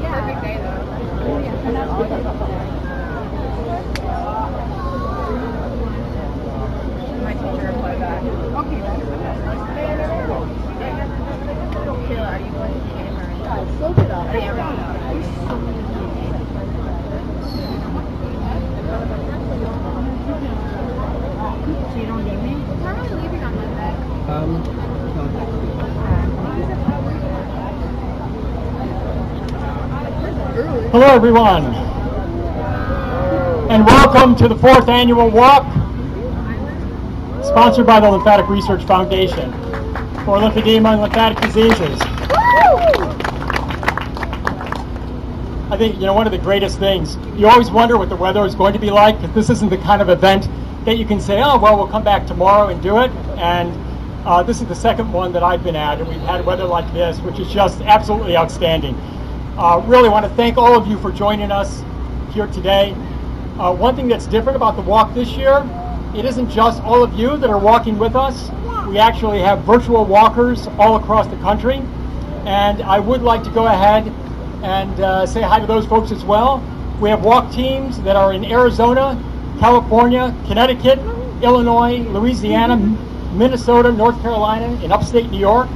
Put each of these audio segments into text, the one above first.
Perfect day though. My teacher replied back. Okay, then. Sheila, are you going to the game or? Soak it up. So you don't need me? What time are you leaving on Monday? Hello, everyone, and welcome to the 4th annual walk, sponsored by the Lymphatic Research Foundation for lymphedema and lymphatic diseases. I think, one of the greatest things, you always wonder what the weather is going to be like, because this isn't the kind of event that you can say, oh, well, we'll come back tomorrow and do it. And this is the second one that I've been at, and we've had weather like this, which is just absolutely outstanding. Really want to thank all of you for joining us here today. One thing that's different about the walk this year, it isn't just all of you that are walking with us. We actually have virtual walkers all across the country. And I would like to go ahead and say hi to those folks as well. We have walk teams that are in Arizona, California, Connecticut, Illinois, Louisiana, Minnesota, North Carolina, in upstate New York,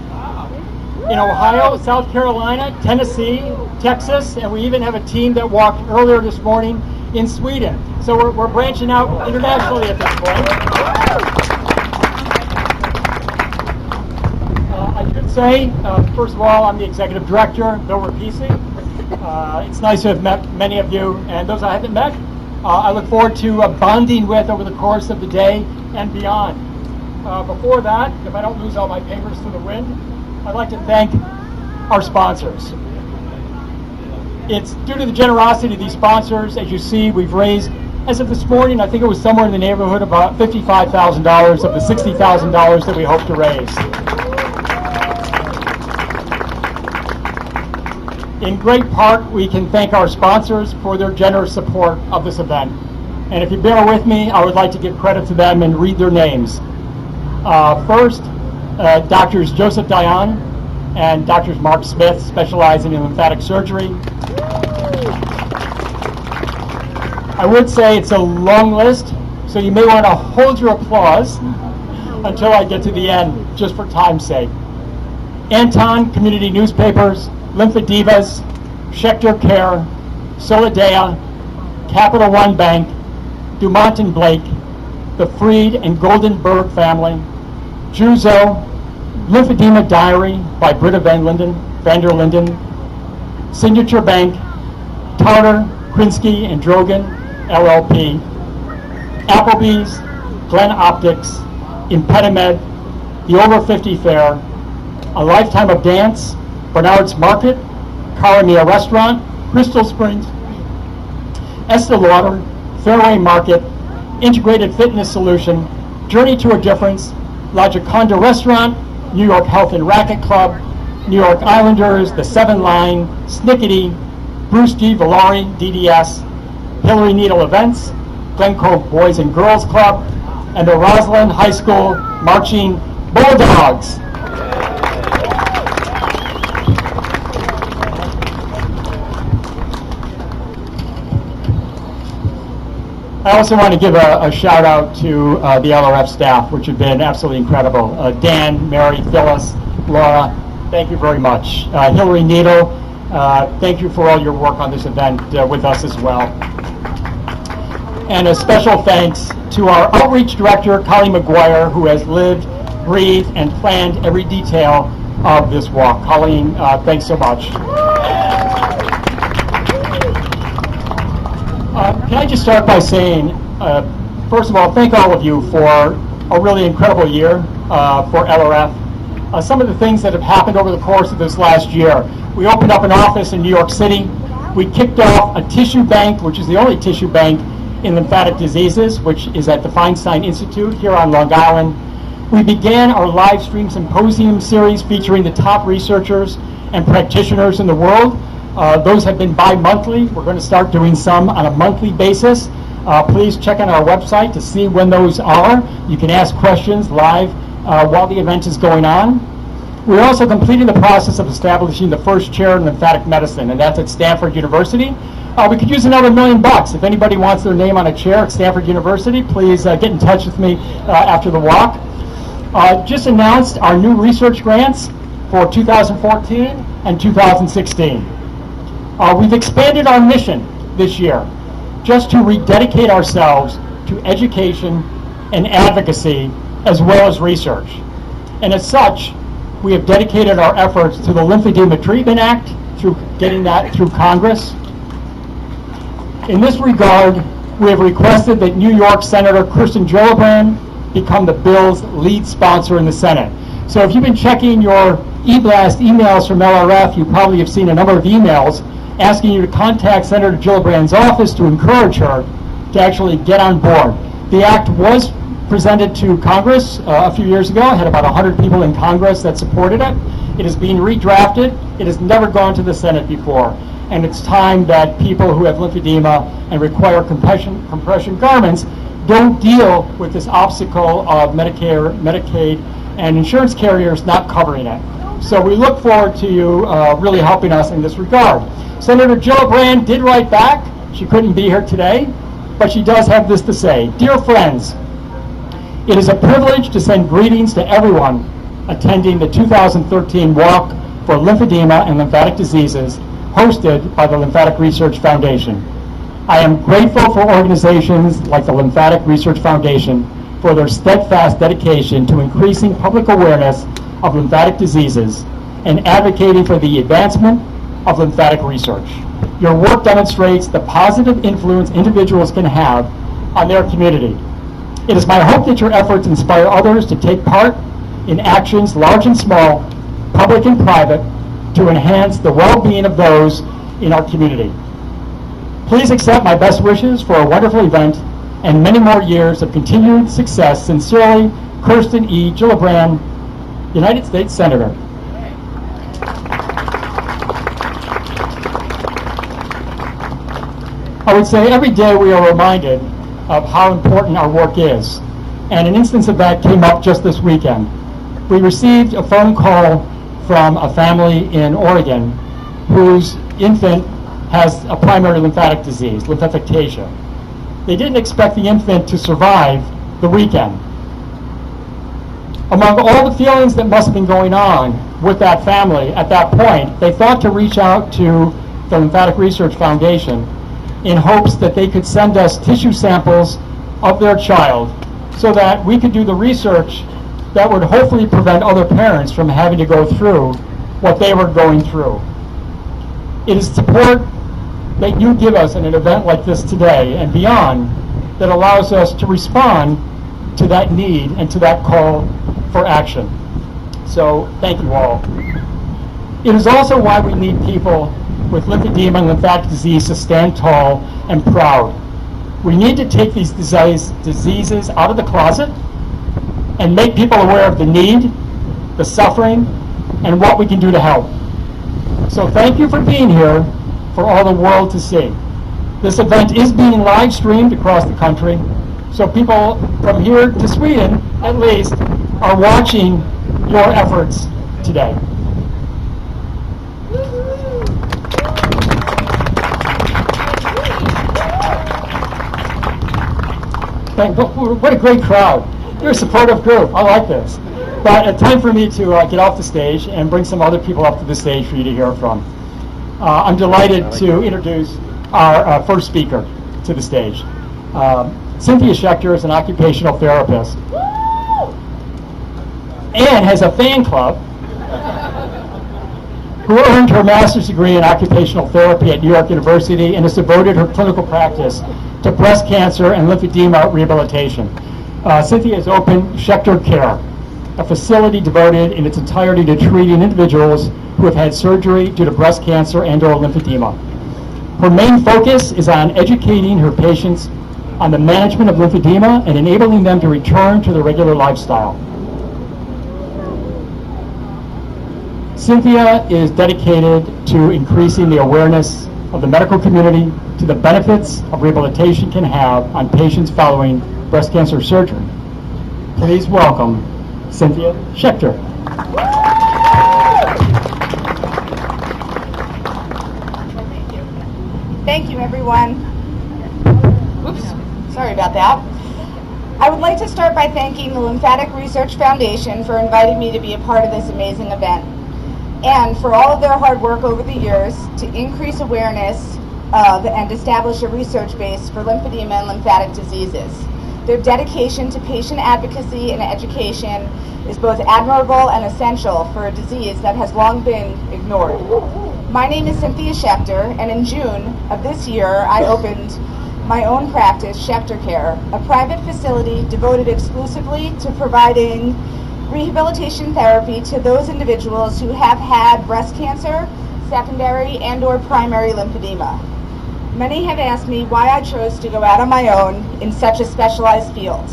in Ohio, South Carolina, Tennessee, Texas, and we even have a team that walked earlier this morning in Sweden. So we're branching out internationally at this point. I should say, first of all, I'm the executive director, Bill Rapisi. It's nice to have met many of you, and those I haven't met, I look forward to bonding with over the course of the day and beyond. Before that, if I don't lose all my papers to the wind, I'd like to thank our sponsors. It's due to the generosity of these sponsors. As you see, we've raised, as of this morning, I think it was somewhere in the neighborhood of about $55,000 of the $60,000 that we hope to raise. In great part, we can thank our sponsors for their generous support of this event. And if you bear with me, I would like to give credit to them and read their names. First, Drs. Joseph Dion and Drs. Mark Smith, specializing in lymphatic surgery. I would say it's a long list, so you may want to hold your applause until I get to the end, just for time's sake. Anton Community Newspapers, Lymphedivas, Schechter Care, Solidea, Capital One Bank, Dumont and Blake, the Freed and Goldenberg family, Juzo, Lymphedema Diary by Britta van der Linden, Signature Bank, Tartar, Krinsky and Drogan, LLP, Applebee's, Glen Optics, Impedimed, the Over 50 Fair, A Lifetime of Dance, Bernard's Market, Caramia Restaurant, Crystal Springs, Estee Lauder, Fairway Market, Integrated Fitness Solution, Journey to a Difference, La Gioconda Restaurant, New York Health and Racquet Club, New York Islanders, The Seven Line, Snickety, Bruce G. Villari, DDS, Hillary Needle Events, Glen Cove Boys and Girls Club, and the Roslyn High School Marching Bulldogs. I also want to give a shout out to the LRF staff, which have been absolutely incredible. Dan, Mary, Phyllis, Laura, thank you very much. Hillary Needle, thank you for all your work on this event with us as well. And a special thanks to our outreach director, Colleen McGuire, who has lived, breathed, and planned every detail of this walk. Colleen, thanks so much. Can I just start by saying, first of all, thank all of you for a really incredible year for LRF. Some of the things that have happened over the course of this last year. We opened up an office in New York City. We kicked off a tissue bank, which is the only tissue bank in lymphatic diseases, which is at the Feinstein Institute here on Long Island. We began our live stream symposium series featuring the top researchers and practitioners in the world. Those have been bi-monthly. We're going to start doing some on a monthly basis. Please check on our website to see when those are. You can ask questions live while the event is going on. We're also completing the process of establishing the first chair in lymphatic medicine, and that's at Stanford University. We could use another $1 million. If anybody wants their name on a chair at Stanford University, please get in touch with me after the walk. Just announced our new research grants for 2014 and 2016. We've expanded our mission this year just to rededicate ourselves to education and advocacy as well as research. And as such, we have dedicated our efforts to the Lymphedema Treatment Act, through getting that through Congress. In this regard, we have requested that New York Senator Kirsten Gillibrand become the bill's lead sponsor in the Senate. So if you've been checking your e-blast emails from LRF, you probably have seen a number of emails asking you to contact Senator Gillibrand's office to encourage her to actually get on board. The act was presented to Congress a few years ago. It had about 100 people in Congress that supported it. It is being redrafted. It has never gone to the Senate before. And it's time that people who have lymphedema and require compression garments don't deal with this obstacle of Medicare, Medicaid, and insurance carriers not covering it. So we look forward to you really helping us in this regard. Senator Gillibrand did write back. She couldn't be here today, but she does have this to say. Dear friends, it is a privilege to send greetings to everyone attending the 2013 Walk for Lymphedema and Lymphatic Diseases hosted by the Lymphatic Research Foundation. I am grateful for organizations like the Lymphatic Research Foundation for their steadfast dedication to increasing public awareness of lymphatic diseases and advocating for the advancement of lymphatic research. Your work demonstrates the positive influence individuals can have on their community. It is my hope that your efforts inspire others to take part in actions large and small, public and private, to enhance the well-being of those in our community. Please accept my best wishes for a wonderful event and many more years of continued success. Sincerely, Kirsten E. Gillibrand, United States Senator. I would say every day we are reminded of how important our work is. And an instance of that came up just this weekend. We received a phone call from a family in Oregon whose infant has a primary lymphatic disease, lymphatictasia. They didn't expect the infant to survive the weekend. Among all the feelings that must have been going on with that family at that point, they thought to reach out to the Lymphatic Research Foundation in hopes that they could send us tissue samples of their child so that we could do the research that would hopefully prevent other parents from having to go through what they were going through. It is support that you give us in an event like this today and beyond that allows us to respond to that need and to that call for action. So thank you all. It is also why we need people with lymphedema and lymphatic disease to stand tall and proud. We need to take these diseases out of the closet and make people aware of the need, the suffering, and what we can do to help. So thank you for being here for all the world to see. This event is being live streamed across the country, so people from here to Sweden, at least, are watching your efforts today. What a great crowd. You're a supportive group. I like this. But it's time for me to get off the stage and bring some other people up to the stage for you to hear from. I'm delighted to introduce our first speaker to the stage. Cynthia Schechter is an occupational therapist and has a fan club who earned her master's degree in occupational therapy at New York University and has devoted her clinical practice to breast cancer and lymphedema rehabilitation. Cynthia has opened Schechter Care, a facility devoted in its entirety to treating individuals who have had surgery due to breast cancer and/or lymphedema. Her main focus is on educating her patients on the management of lymphedema and enabling them to return to their regular lifestyle. Cynthia is dedicated to increasing the awareness of the medical community to the benefits of rehabilitation can have on patients following breast cancer surgery. Please welcome Cynthia Schechter. Thank you, everyone. Oops, sorry about that. I would like to start by thanking the Lymphatic Research Foundation for inviting me to be a part of this amazing event, and for all of their hard work over the years to increase awareness of and establish a research base for lymphedema and lymphatic diseases. Their dedication to patient advocacy and education is both admirable and essential for a disease that has long been ignored. My name is Cynthia Schechter, and in June of this year, I opened my own practice, Schechter Care, a private facility devoted exclusively to providing rehabilitation therapy to those individuals who have had breast cancer, secondary and/or primary lymphedema. Many have asked me why I chose to go out on my own in such a specialized field.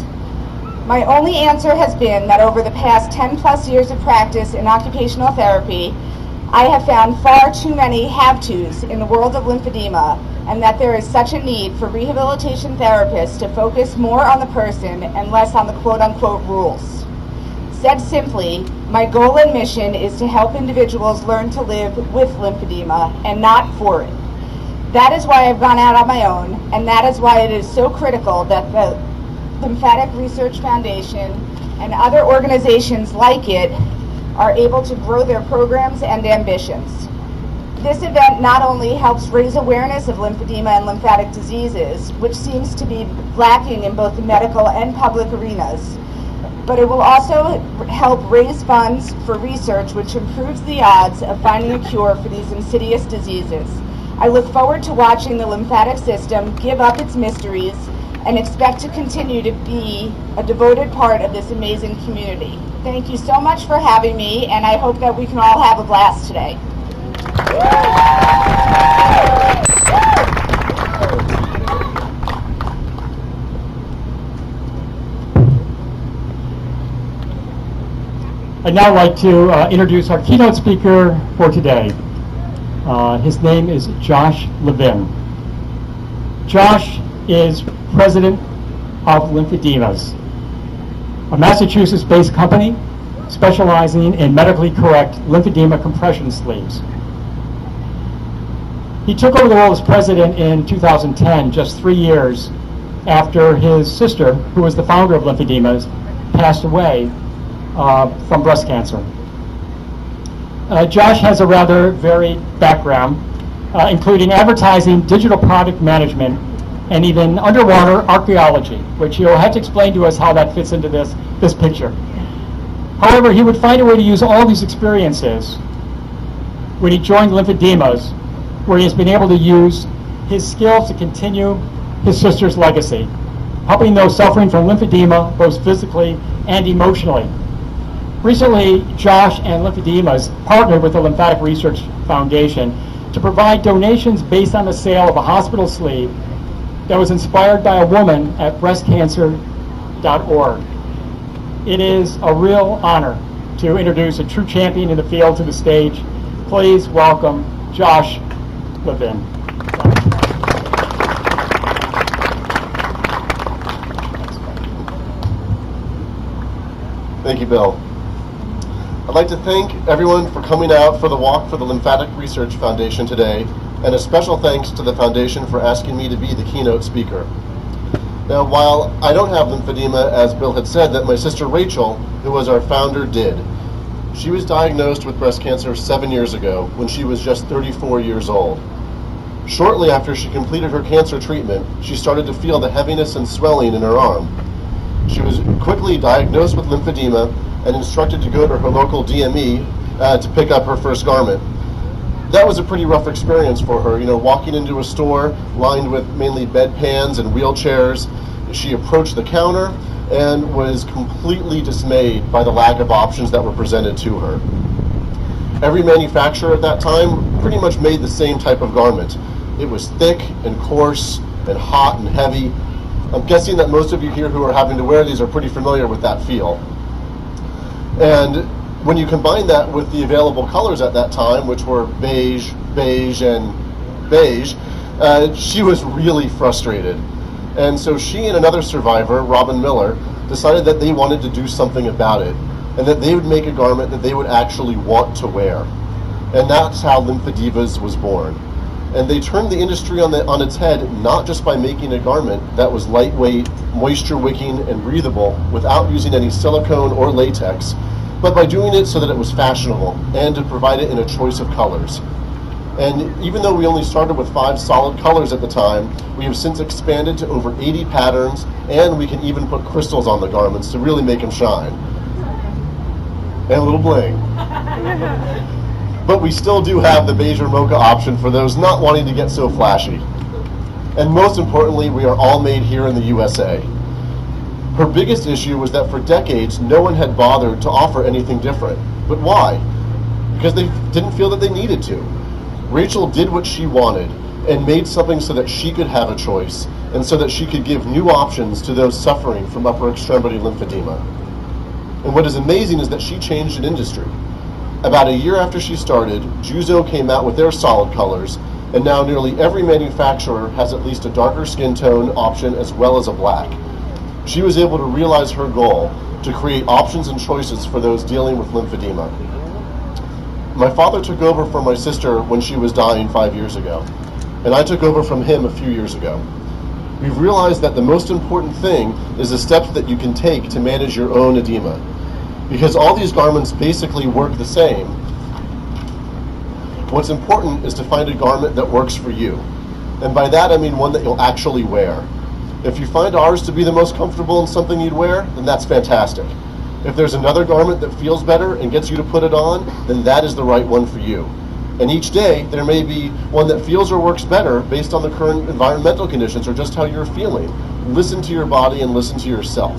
My only answer has been that over the past 10 plus years of practice in occupational therapy, I have found far too many have-tos in the world of lymphedema, and that there is such a need for rehabilitation therapists to focus more on the person and less on the quote-unquote rules. Said simply, my goal and mission is to help individuals learn to live with lymphedema and not for it. That is why I've gone out on my own, and that is why it is so critical that the Lymphatic Research Foundation and other organizations like it are able to grow their programs and ambitions. This event not only helps raise awareness of lymphedema and lymphatic diseases, which seems to be lacking in both the medical and public arenas, but it will also help raise funds for research which improves the odds of finding a cure for these insidious diseases. I look forward to watching the lymphatic system give up its mysteries and expect to continue to be a devoted part of this amazing community. Thank you so much for having me, and I hope that we can all have a blast today. I'd now like to introduce our keynote speaker for today. His name is Josh Levin. Josh is president of Lymphedemas, a Massachusetts-based company specializing in medically correct lymphedema compression sleeves. He took over the role as president in 2010, just 3 years after his sister, who was the founder of Lymphedemas, passed away from breast cancer. Josh has a rather varied background, including advertising, digital product management, and even underwater archaeology, which he'll have to explain to us how that fits into this picture. However, he would find a way to use all these experiences when he joined Lymphedemas, where he has been able to use his skills to continue his sister's legacy, helping those suffering from lymphedema both physically and emotionally. Recently, Josh and Lymphedemas partnered with the Lymphatic Research Foundation to provide donations based on the sale of a hospital sleeve that was inspired by a woman at breastcancer.org. It is a real honor to introduce a true champion in the field to the stage. Please welcome Josh Levin. Thank you, Bill. I'd like to thank everyone for coming out for the walk for the Lymphatic Research Foundation today, and a special thanks to the foundation for asking me to be the keynote speaker. Now, while I don't have lymphedema, as Bill had said, that my sister Rachel, who was our founder, did. She was diagnosed with breast cancer 7 years ago when she was just 34 years old. Shortly after she completed her cancer treatment, she started to feel the heaviness and swelling in her arm. She was quickly diagnosed with lymphedema and instructed to go to her local DME to pick up her first garment. That was a pretty rough experience for her, walking into a store lined with mainly bedpans and wheelchairs. She approached the counter and was completely dismayed by the lack of options that were presented to her. Every manufacturer at that time pretty much made the same type of garment. It was thick and coarse and hot and heavy. I'm guessing that most of you here who are having to wear these are pretty familiar with that feel. And when you combine that with the available colors at that time, which were beige, and beige, she was really frustrated. And so she and another survivor, Robin Miller, decided that they wanted to do something about it. and that they would make a garment that they would actually want to wear. And that's how Lymphedivas was born. And they turned the industry on its head, not just by making a garment that was lightweight, moisture-wicking, and breathable without using any silicone or latex, but by doing it so that it was fashionable and to provide it in a choice of colors. And even though we only started with 5 solid colors at the time, we have since expanded to over 80 patterns, and we can even put crystals on the garments to really make them shine. And a little bling. But we still do have the beige or mocha option for those not wanting to get so flashy. And most importantly, we are all made here in the USA. Her biggest issue was that for decades, no one had bothered to offer anything different. But why? Because they didn't feel that they needed to. Rachel did what she wanted and made something so that she could have a choice and so that she could give new options to those suffering from upper extremity lymphedema. And what is amazing is that she changed an industry. About a year after she started, Juzo came out with their solid colors, and now nearly every manufacturer has at least a darker skin tone option as well as a black. She was able to realize her goal to create options and choices for those dealing with lymphedema. My father took over for my sister when she was dying 5 years ago, and I took over from him a few years ago. We've realized that the most important thing is the steps that you can take to manage your own edema. Because all these garments basically work the same, what's important is to find a garment that works for you. And by that I mean one that you'll actually wear. If you find ours to be the most comfortable and something you'd wear, then that's fantastic. If there's another garment that feels better and gets you to put it on, then that is the right one for you. And each day there may be one that feels or works better based on the current environmental conditions or just how you're feeling. Listen to your body and listen to yourself.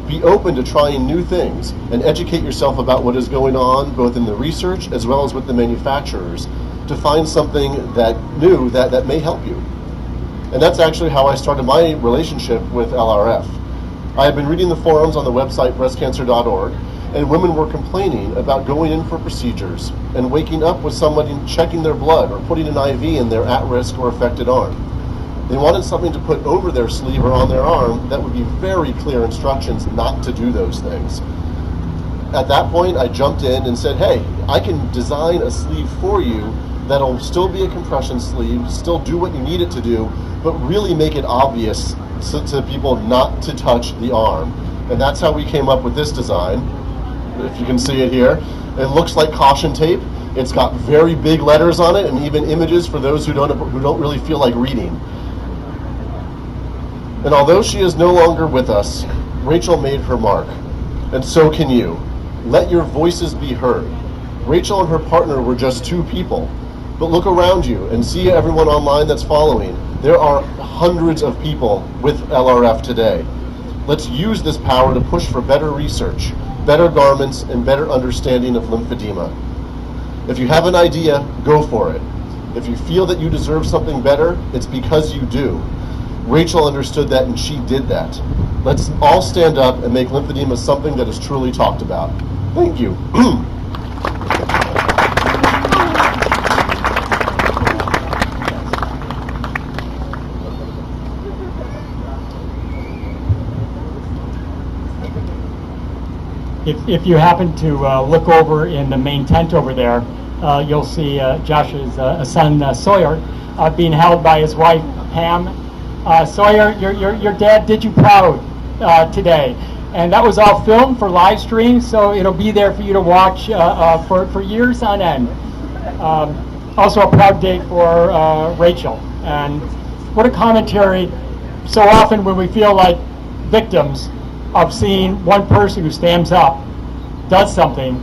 Be open to trying new things and educate yourself about what is going on both in the research as well as with the manufacturers to find something that new that may help you. And that's actually how I started my relationship with LRF. I had been reading the forums on the website breastcancer.org, and women were complaining about going in for procedures and waking up with somebody checking their blood or putting an IV in their at-risk or affected arm. They wanted something to put over their sleeve or on their arm that would be very clear instructions not to do those things. At that point, I jumped in and said, hey, I can design a sleeve for you that'll still be a compression sleeve, still do what you need it to do, but really make it obvious to people not to touch the arm. And that's how we came up with this design. If you can see it here, it looks like caution tape. It's got very big letters on it and even images for those who don't really feel like reading. And although she is no longer with us, Rachel made her mark, and so can you. Let your voices be heard. Rachel and her partner were just 2 people, but look around you and see everyone online that's following. There are hundreds of people with LRF today. Let's use this power to push for better research, better garments, and better understanding of lymphedema. If you have an idea, go for it. If you feel that you deserve something better, it's because you do. Rachel understood that and she did that. Let's all stand up and make lymphedema something that is truly talked about. Thank you. If you happen to look over in the main tent over there, you'll see Josh's son Sawyer being held by his wife Pam. Sawyer, your dad did you proud today, and that was all filmed for live stream, so it'll be there for you to watch for years on end. Also a proud day for Rachel, and what a commentary. So often when we feel like victims of seeing one person who stands up, does something,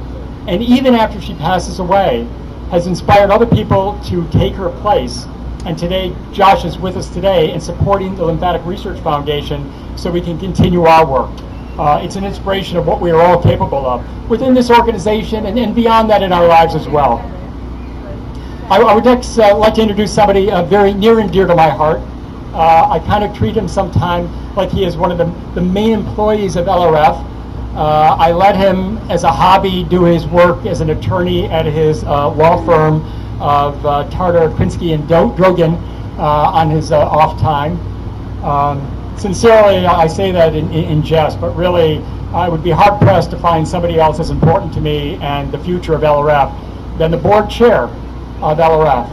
and even after she passes away, has inspired other people to take her place. And today, Josh is with us today and supporting the Lymphatic Research Foundation so we can continue our work. It's an inspiration of what we are all capable of within this organization and beyond that in our lives as well. I would next like to introduce somebody very near and dear to my heart. I kind of treat him sometimes like he is one of the main employees of LRF. I let him, as a hobby, do his work as an attorney at his law firm of Tartar, Krinsky, and Drogan on his off time. sincerely, I say that in jest, but really, I would be hard-pressed to find somebody else as important to me and the future of LRF than the board chair of LRF.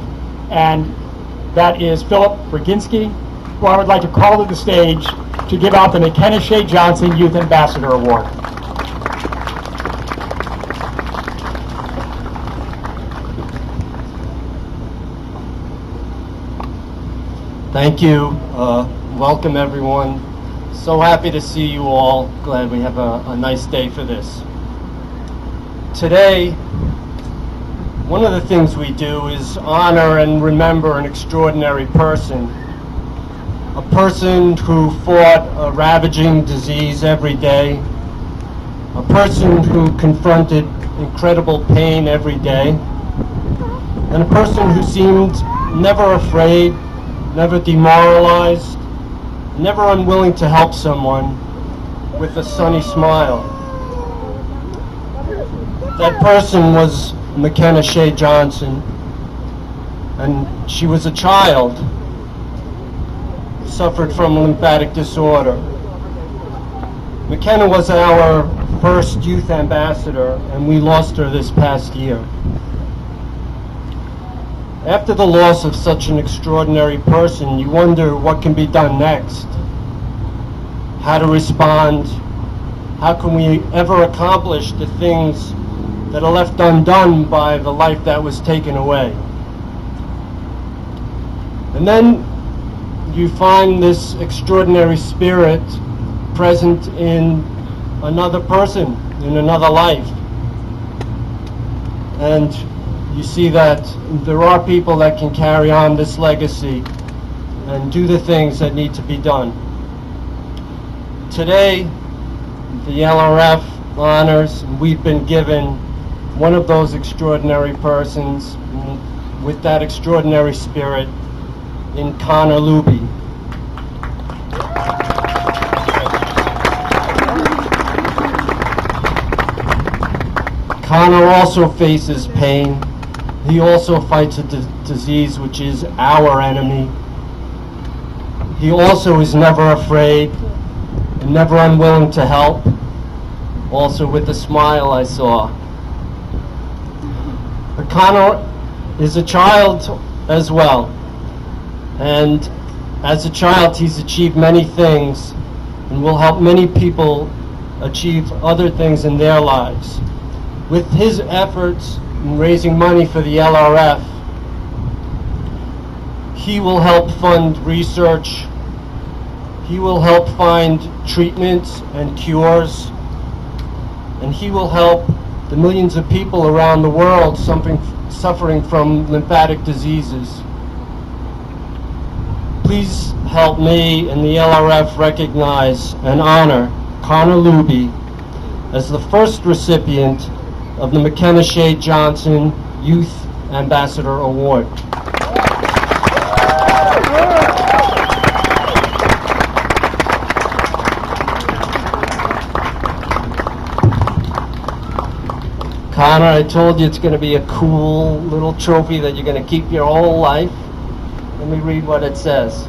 And that is Philip Braginski, who I would like to call to the stage to give out the McKenna Shea Johnson Youth Ambassador Award. Thank you. Welcome, everyone. So happy to see you all. Glad we have a nice day for this. Today, one of the things we do is honor and remember an extraordinary person. A person who fought a ravaging disease every day. A person who confronted incredible pain every day. And a person who seemed never afraid, never demoralized, never unwilling to help someone with a sunny smile. That person was McKenna Shea Johnson, and she was a child who suffered from lymphatic disorder. McKenna was our first youth ambassador, and we lost her this past year. After the loss of such an extraordinary person, you wonder what can be done next, how to respond, how can we ever accomplish the things that are left undone by the life that was taken away. And then you find this extraordinary spirit present in another person, in another life. And you see that there are people that can carry on this legacy and do the things that need to be done. Today, the LRF honors, we've been given one of those extraordinary persons with that extraordinary spirit in Connor Luby. Connor also faces pain. He also fights a disease which is our enemy. He also is never afraid and never unwilling to help. Also with a smile I saw. But Connor is a child as well. And as a child he's achieved many things and will help many people achieve other things in their lives. With his efforts in raising money for the LRF, he will help fund research, he will help find treatments and cures, and he will help the millions of people around the world suffering from lymphatic diseases. Please help me and the LRF recognize and honor Connor Luby as the first recipient of the McKenna Shea Johnson Youth Ambassador Award. Connor, I told you it's going to be a cool little trophy that you're going to keep your whole life. Let me read what it says.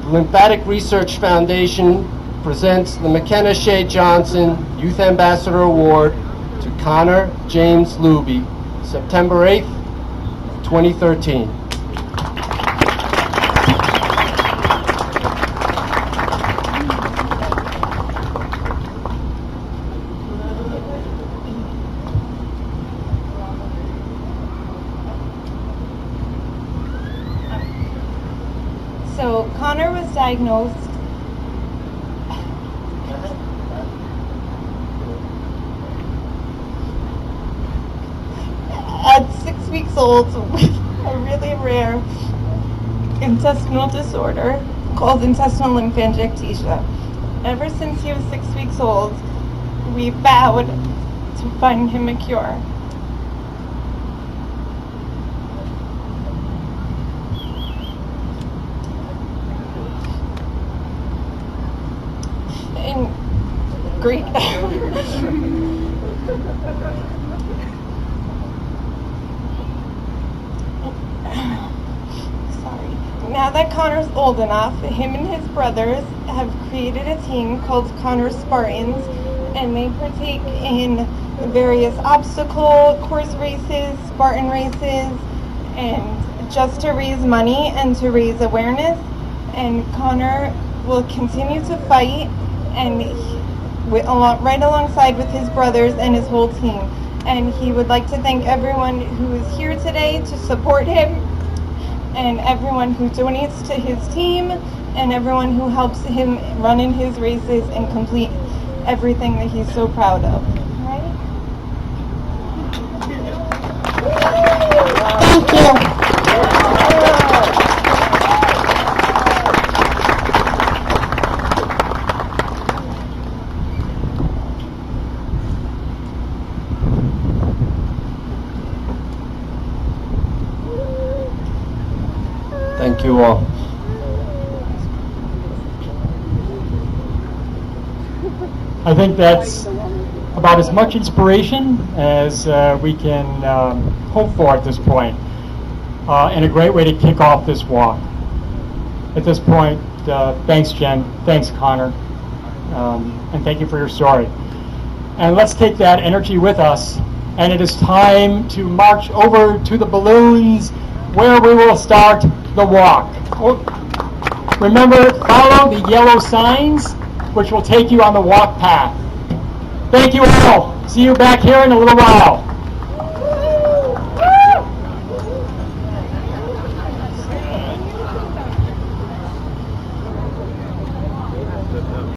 The Lymphatic Research Foundation presents the McKenna Shea Johnson Youth Ambassador Award to Connor James Luby, September 8th, 2013. So Connor was diagnosed at 6 weeks old with a really rare intestinal disorder called intestinal lymphangiectasia. Ever since he was 6 weeks old, we vowed to find him a cure. And great. Now that Connor's old enough, him and his brothers have created a team called Connor Spartans, and they partake in various obstacle course races, Spartan races, and just to raise money and to raise awareness. And Connor will continue to fight, and right alongside with his brothers and his whole team. And he would like to thank everyone who is here today to support him, and everyone who donates to his team, and everyone who helps him run in his races and complete everything that he's so proud of. Right? Thank you. Thank you all. I think that's about as much inspiration as we can hope for at this point, and a great way to kick off this walk. At this point, thanks Jen, thanks Connor, and thank you for your story. And let's take that energy with us, and it is time to march over to the balloons where we will start the walk. Remember, follow the yellow signs, which will take you on the walk path. Thank you all. See you back here in a little while.